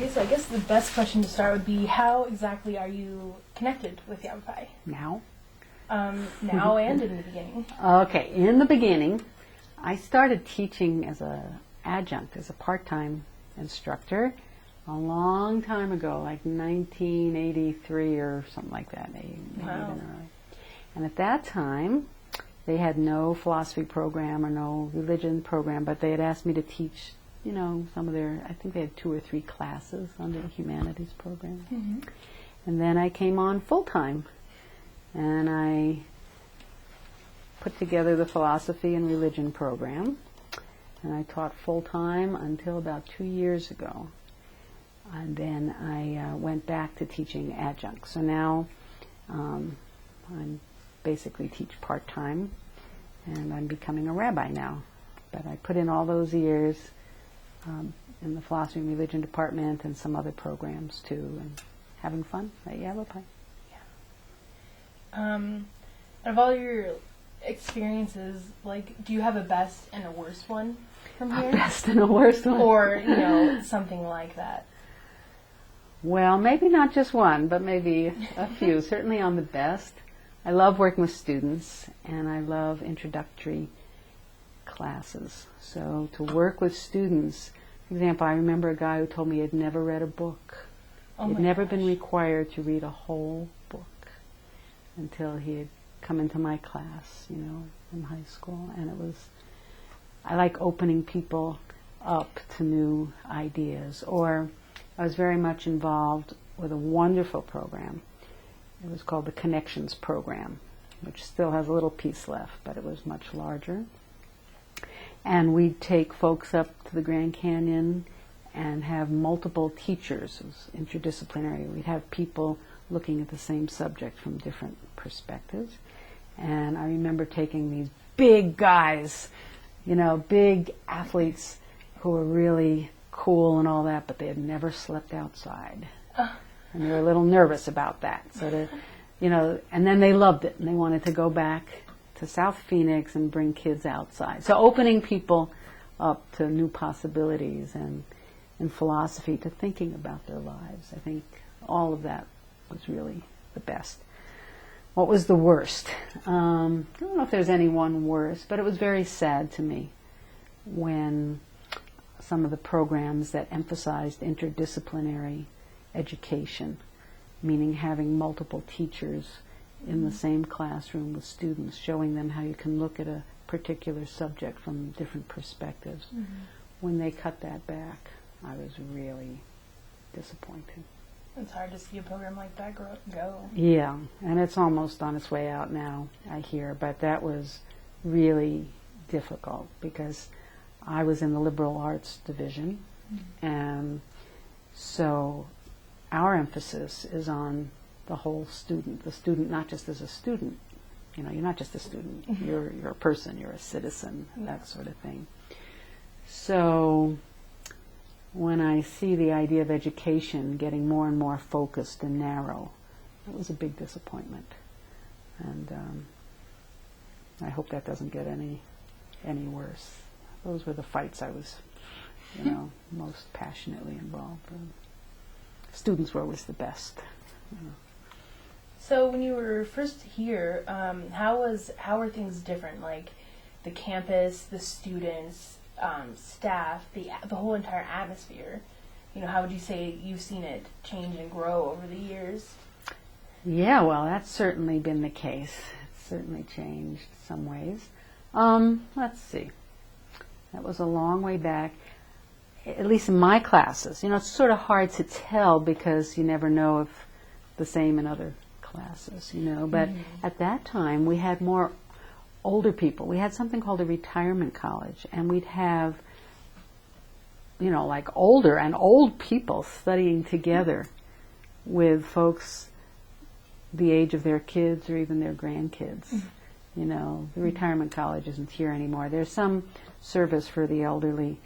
Okay, so I guess the best question to start would be, how exactly are you connected with Yavapai? Now? Now and in the beginning. Okay, in the beginning, I started teaching as an adjunct, as a part-time instructor, a long time ago, like 1983 or something like that, maybe even earlier. And at that time, they had no philosophy program or no religion program, but they had asked me to teach, you know, some of their, I think they had 2 or 3 classes under the humanities program. Mm-hmm. And then I came on full-time, and I put together the philosophy and religion program, and I taught full-time until about 2 years ago. And then I went back to teaching adjunct. So now I basically teach part-time, and I'm becoming a rabbi now. But I put in all those years in the philosophy and religion department and some other programs too, and having fun at Yavapai. Out of all your experiences, like, do you have a best and a worst one from here? A best and a worst one? Or, you know, something like that? Well, maybe not just one, but maybe a few. Certainly on the best. I love working with students, and I love introductory classes. So to work with students, for example, I remember a guy who told me he had never read a book. He had never been required to read a whole book until he had come into my class, you know, in high school. And it was, I like opening people up to new ideas. Or I was very much involved with a wonderful program. It was called the Connections Program, which still has a little piece left, but it was much larger. And we'd take folks up to the Grand Canyon and have multiple teachers. It was interdisciplinary. We'd have people looking at the same subject from different perspectives. And I remember taking these big guys, you know, big athletes who were really cool and all that, but they had never slept outside. And they were a little nervous about that. So, you know, and then they loved it, and they wanted to go back to South Phoenix and bring kids outside. So opening people up to new possibilities and in philosophy, to thinking about their lives. I think all of that was really the best. What was the worst? I don't know if there's any one worse, but it was very sad to me when some of the programs that emphasized interdisciplinary education, meaning having multiple teachers in the same classroom with students, showing them how you can look at a particular subject from different perspectives. Mm-hmm. When they cut that back, I was really disappointed. It's hard to see a program like that go. Yeah, and it's almost on its way out now, I hear, but that was really difficult because I was in the liberal arts division, and so our emphasis is on the whole student. The student not just as a student, you know, you're not just a student, you're a person, you're a citizen, that sort of thing. So when I see the idea of education getting more and more focused and narrow, it was a big disappointment. And I hope that doesn't get any worse. Those were the fights I was, you know, most passionately involved in. Students were always the best. You know. So when you were first here, how were things different? Like the campus, the students, staff, the whole entire atmosphere. You know, how would you say you've seen it change and grow over the years? Yeah, well, that's certainly been the case. It's certainly changed some ways. Let's see. That was a long way back, at least in my classes. You know, it's sort of hard to tell because you never know if the same in other classes, you know. But at that time, we had more older people. We had something called a retirement college, and we'd have, you know, like older and old people studying together with folks the age of their kids or even their grandkids. You know, the retirement college isn't here anymore. There's some service for the elderly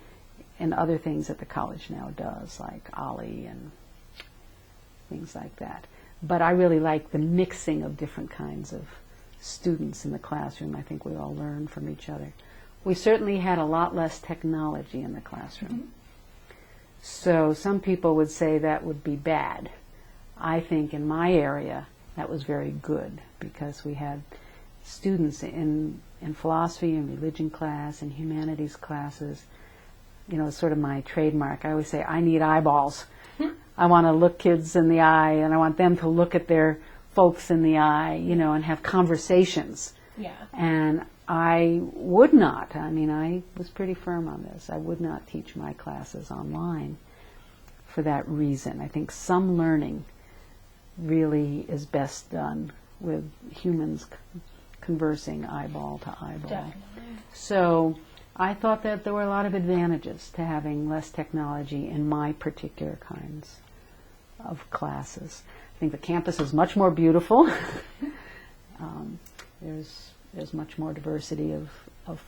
and other things that the college now does, like OLLI and things like that. But I really like the mixing of different kinds of students in the classroom. I think we all learn from each other. We certainly had a lot less technology in the classroom. So some people would say that would be bad. I think in my area that was very good, because we had students in philosophy and religion class and humanities classes. You know, it's sort of my trademark. I always say, I need eyeballs. I want to look kids in the eye, and I want them to look at their folks in the eye, you know, and have conversations. Yeah. And I would not, I mean, I was pretty firm on this. I would not teach my classes online for that reason. I think some learning really is best done with humans conversing eyeball to eyeball. Definitely. So I thought that there were a lot of advantages to having less technology in my particular kinds of classes. I think the campus is much more beautiful. There's much more diversity of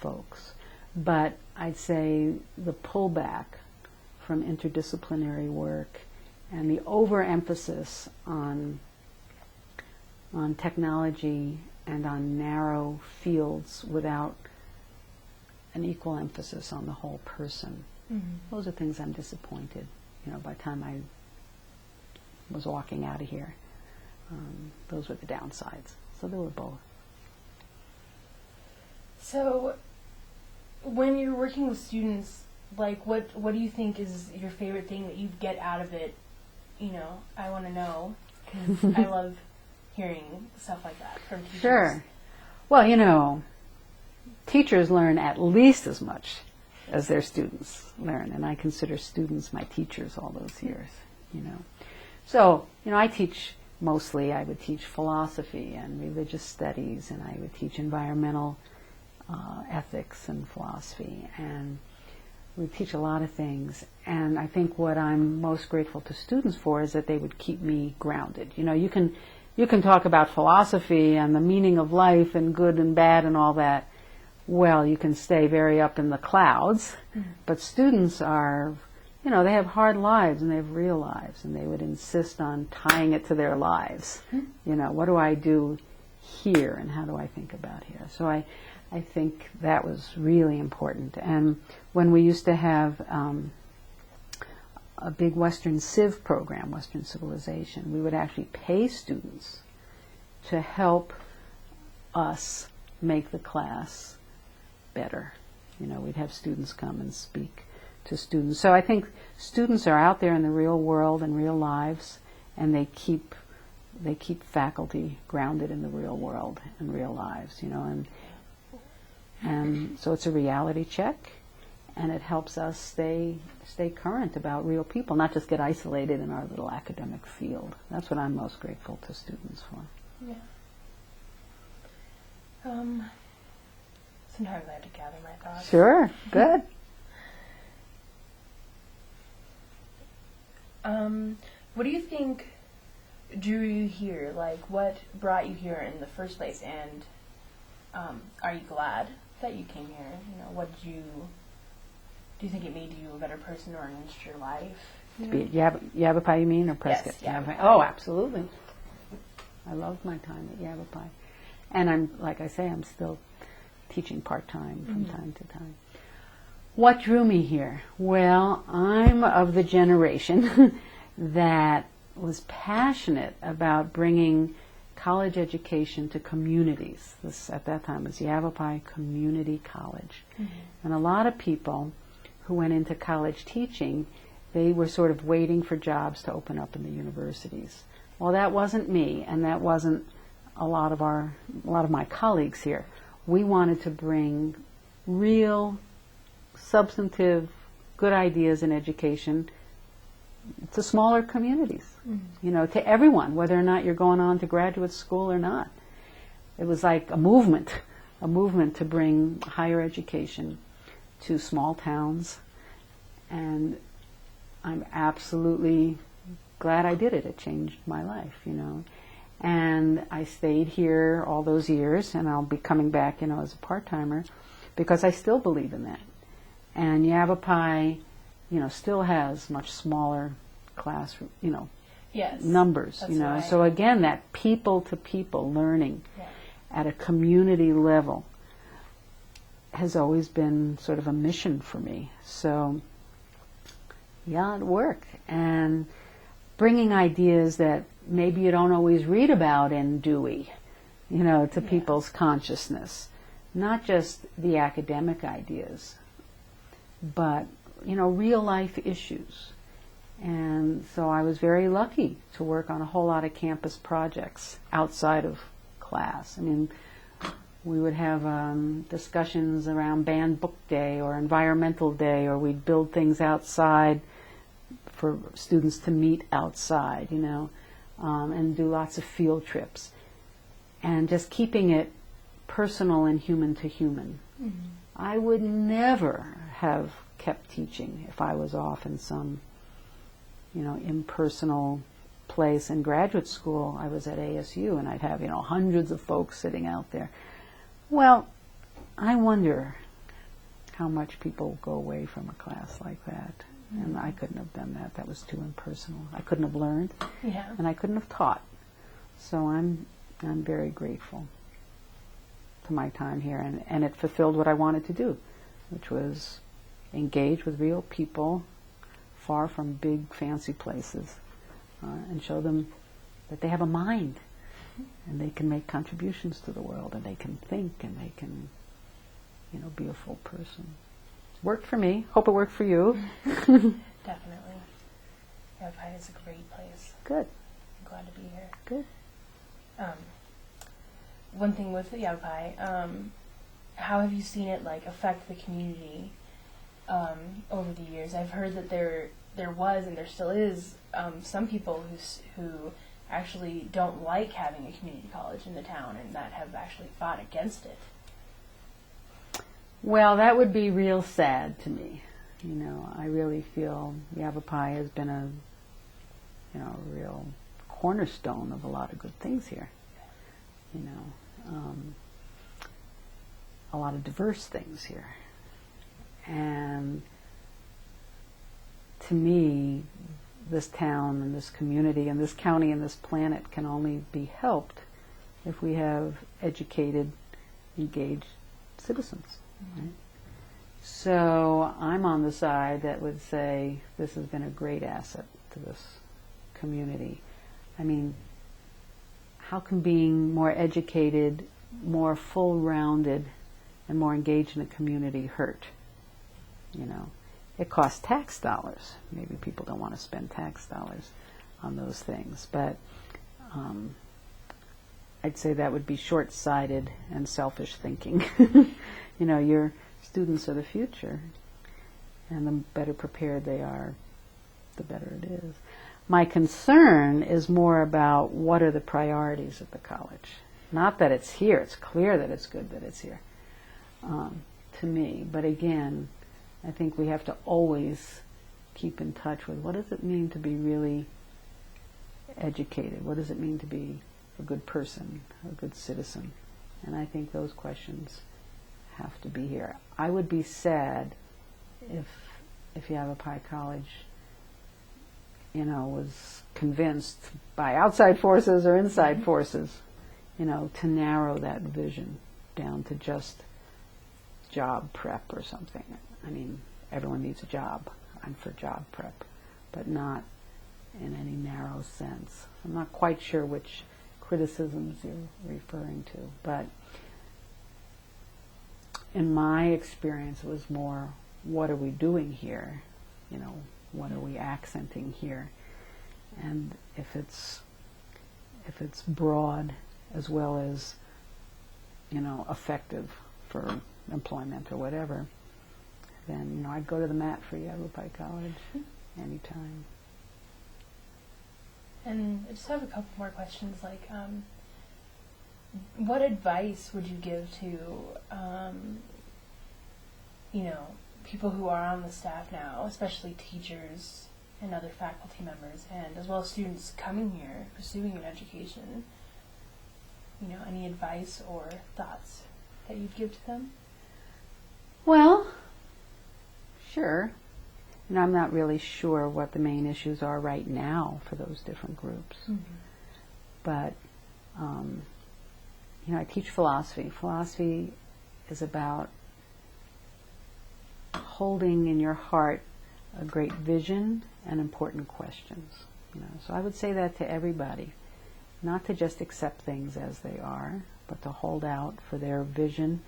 folks. But I'd say the pullback from interdisciplinary work and the overemphasis on technology and on narrow fields without an equal emphasis on the whole person. Mm-hmm. Those are things I'm disappointed, you know, by the time I was walking out of here. Those were the downsides. So there were both. So, when you're working with students, like, what do you think is your favorite thing that you get out of it? You know, I want to know, because I love hearing stuff like that from teachers. Sure. Well, you know, teachers learn at least as much as their students learn, and I consider students my teachers all those years, you know. So, you know, I would teach philosophy and religious studies, and I would teach environmental ethics and philosophy, and we teach a lot of things. And I think what I'm most grateful to students for is that they would keep me grounded. You know, you can talk about philosophy and the meaning of life and good and bad and all that. Well, you can stay very up in the clouds, but students are, you know, they have hard lives and they have real lives, and they would insist on tying it to their lives. You know, what do I do here and how do I think about here? So I think that was really important. And when we used to have a big Western Civ program, Western Civilization, we would actually pay students to help us make the class better. You know, we'd have students come and speak to students. So I think students are out there in the real world and real lives, and they keep faculty grounded in the real world and real lives, you know, and so it's a reality check, and it helps us stay current about real people, not just get isolated in our little academic field. That's what I'm most grateful to students for. Yeah. Sometimes I have to gather my thoughts. Sure, good. What do you think drew you here? Like, what brought you here in the first place? And are you glad that you came here? You know, do you think it made you a better person or enriched your life? Yavapai, you mean, or Prescott? Yes, Yavapai. Oh, absolutely. I loved my time at Yavapai. And like I say, I'm still teaching part-time from time to time. What drew me here? Well, I'm of the generation that was passionate about bringing college education to communities. This, at that time, was Yavapai Community College. And a lot of people who went into college teaching, they were sort of waiting for jobs to open up in the universities. Well, that wasn't me, and that wasn't a lot of my colleagues here. We wanted to bring real, substantive, good ideas in education to smaller communities, you know, to everyone, whether or not you're going on to graduate school or not. It was like a movement to bring higher education to small towns, and I'm absolutely glad I did it. It changed my life, you know. And I stayed here all those years, and I'll be coming back, you know, as a part-timer, because I still believe in that. And Yavapai, you know, still has much smaller class, you know, numbers, you know. Right. So again, that people-to-people learning at a community level has always been sort of a mission for me. So, yeah, at work, and bringing ideas that maybe you don't always read about in Dewey, to people's consciousness. Not just the academic ideas, but, real life issues. And so I was very lucky to work on a whole lot of campus projects outside of class. I mean, we would have discussions around banned book day or environmental day, or we'd build things outside for students to meet outside, and do lots of field trips. And just keeping it personal and human to human. Mm-hmm. I would never have kept teaching if I was off in some, impersonal place in graduate school. I was at ASU and I'd have, hundreds of folks sitting out there. Well, I wonder how much people go away from a class like that. Mm-hmm. And I couldn't have done that. That was too impersonal. I couldn't have learned. Yeah. And I couldn't have taught. So I'm very grateful to my time here, and it fulfilled what I wanted to do, which was engage with real people far from big fancy places, and show them that they have a mind and they can make contributions to the world, and they can think, and they can be a full person. It worked for me. Hope it worked for you. Definitely. Yavapai is a great place. Good. I'm glad to be here. Good. One thing with Yavapai, how have you seen it affect the community over the years? I've heard that there was and there still is some people who actually don't like having a community college in the town, and that have actually fought against it. Well, that would be real sad to me. I really feel Yavapai has been a real cornerstone of a lot of good things here. A lot of diverse things here. And to me, this town and this community and this county and this planet can only be helped if we have educated, engaged citizens. Mm-hmm. Right? So I'm on the side that would say this has been a great asset to this community. I mean, how can being more educated, more full-rounded, and more engaged in the community hurt? It costs tax dollars. Maybe people don't want to spend tax dollars on those things, but I'd say that would be short-sighted and selfish thinking. Your students are the future, and the better prepared they are, the better it is. My concern is more about what are the priorities of the college. Not that it's here. It's clear that it's good that it's here, to me. But again, I think we have to always keep in touch with what does it mean to be really educated? What does it mean to be a good person, a good citizen? And I think those questions have to be here. I would be sad if Yavapai College was convinced by outside forces or inside forces, to narrow that vision down to just job prep or something. I mean, everyone needs a job. I'm for job prep, but not in any narrow sense. I'm not quite sure which criticisms you're referring to, but in my experience it was more, what are we doing here? What are we accenting here? And if it's broad as well as effective for employment or whatever, then I'd go to the mat for Yavapai College anytime. And I just have a couple more questions. What advice would you give to people who are on the staff now, especially teachers and other faculty members, and as well as students coming here, pursuing an education? Any advice or thoughts that you'd give to them? Well, sure. I'm not really sure what the main issues are right now for those different groups. Mm-hmm. But, I teach philosophy. Philosophy is about holding in your heart a great vision and important questions. So I would say that to everybody, not to just accept things as they are, but to hold out for their vision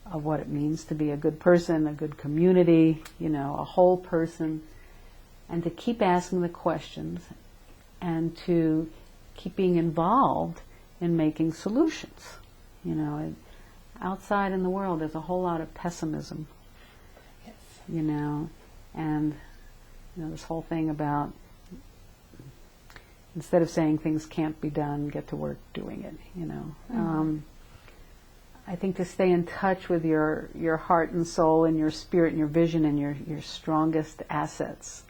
of what it means to be a good person, a good community, a whole person, and to keep asking the questions and to keep being involved in making solutions. Outside in the world there's a whole lot of pessimism. Yes. And this whole thing about instead of saying things can't be done, get to work doing it. I think to stay in touch with your heart and soul and your spirit and your vision and your strongest assets,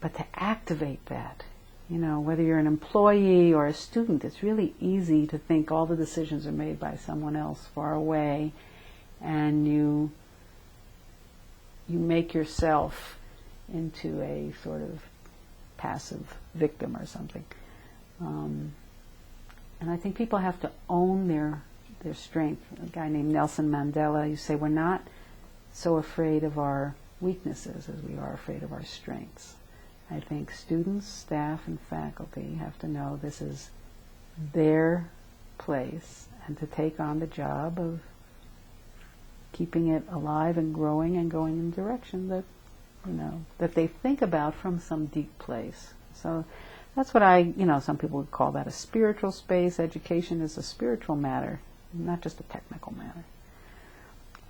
but to activate that. Whether you're an employee or a student, it's really easy to think all the decisions are made by someone else far away, and you make yourself into a sort of passive victim or something. And I think people have to own their strength. A guy named Nelson Mandela used to say, we're not so afraid of our weaknesses as we are afraid of our strengths. I think students, staff, and faculty have to know this is their place, and to take on the job of keeping it alive and growing and going in a direction that that they think about from some deep place. So that's what some people would call that a spiritual space. Education is a spiritual matter, not just a technical matter.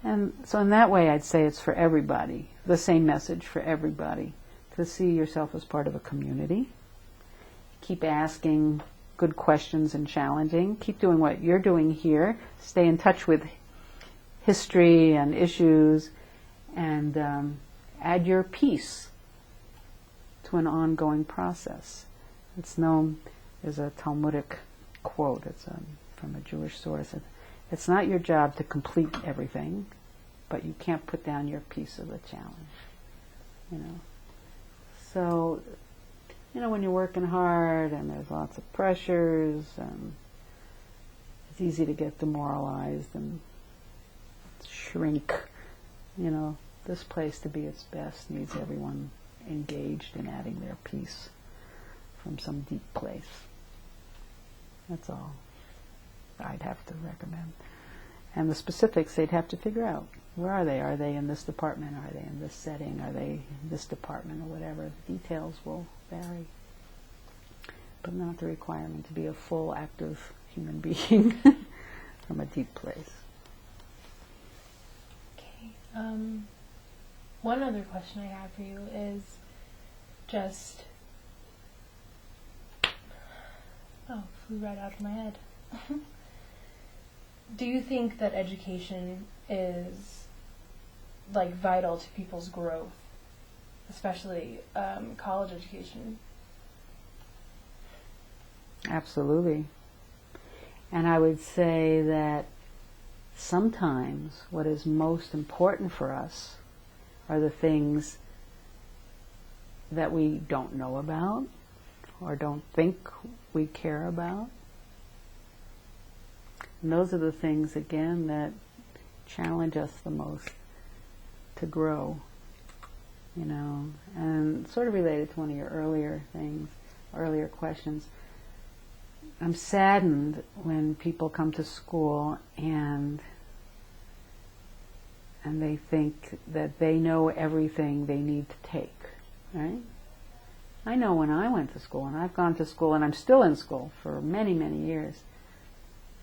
And so in that way, I'd say it's for everybody, the same message for everybody, to see yourself as part of a community. Keep asking good questions and challenging. Keep doing what you're doing here. Stay in touch with history and issues, and add your piece to an ongoing process. It's known as a Talmudic quote. It's from a Jewish source. It's not your job to complete everything, but you can't put down your piece of the challenge. So, when you're working hard and there's lots of pressures, it's easy to get demoralized and shrink. This place, to be its best, needs everyone engaged in adding their piece from some deep place. That's all I'd have to recommend. And the specifics they'd have to figure out. Where are they? Are they in this department? Are they in this setting? Are they in this department or whatever? The details will vary. But not the requirement to be a full, active human being from a deep place. Okay. One other question I have for you is just... flew right out of my head. Do you think that education is vital to people's growth, especially college education? Absolutely. And I would say that sometimes what is most important for us are the things that we don't know about or don't think we care about. And those are the things, again, that challenge us the most to grow, and sort of related to one of your earlier questions. I'm saddened when people come to school and they think that they know everything they need to take, right? I know when I went to school, and I've gone to school, and I'm still in school for many, many years,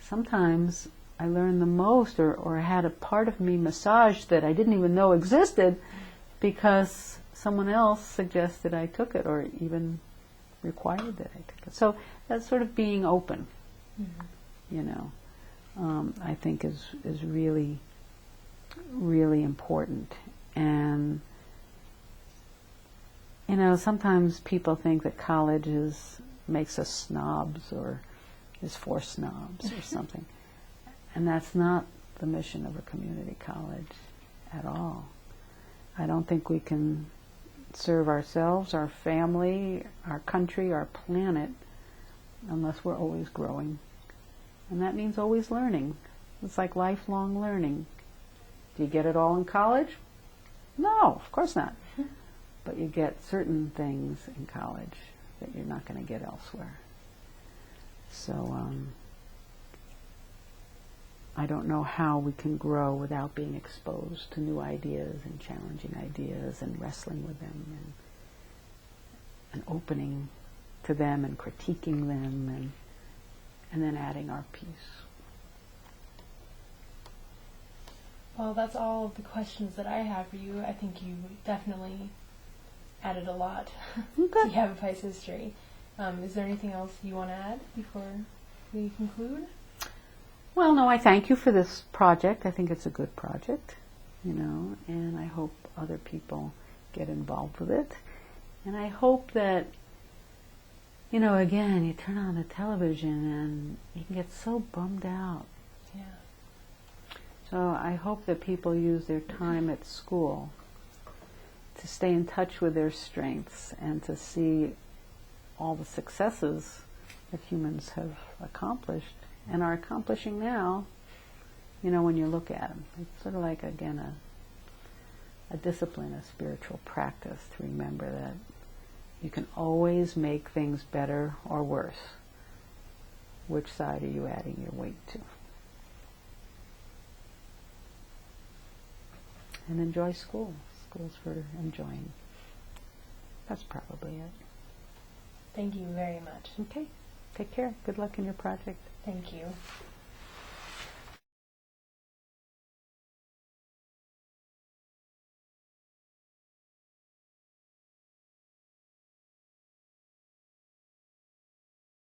sometimes I learned the most or had a part of me massaged that I didn't even know existed because someone else suggested I took it or even required that I took it. So that's sort of being open, I think is really, really important. And, sometimes people think that college makes us snobs or is for snobs or something. And that's not the mission of a community college at all. I don't think we can serve ourselves, our family, our country, our planet, unless we're always growing. And that means always learning. It's like lifelong learning. Do you get it all in college? No, of course not. But you get certain things in college that you're not going to get elsewhere. So I don't know how we can grow without being exposed to new ideas and challenging ideas and wrestling with them and opening to them and critiquing them and then adding our piece. Well, that's all of the questions that I have for you. I think you definitely added a lot to Yavapai's history. Is there anything else you want to add before we conclude? Well, no, I thank you for this project. I think it's a good project, and I hope other people get involved with it. And I hope that, again, you turn on the television and you can get so bummed out. Yeah. So I hope that people use their time at school to stay in touch with their strengths and to see all the successes that humans have accomplished and are accomplishing now, when you look at them. It's sort of like, again, a discipline, a spiritual practice to remember that you can always make things better or worse. Which side are you adding your weight to? And enjoy school. School's for enjoying. That's probably it. Thank you very much. Okay. Take care. Good luck in your project. Thank you.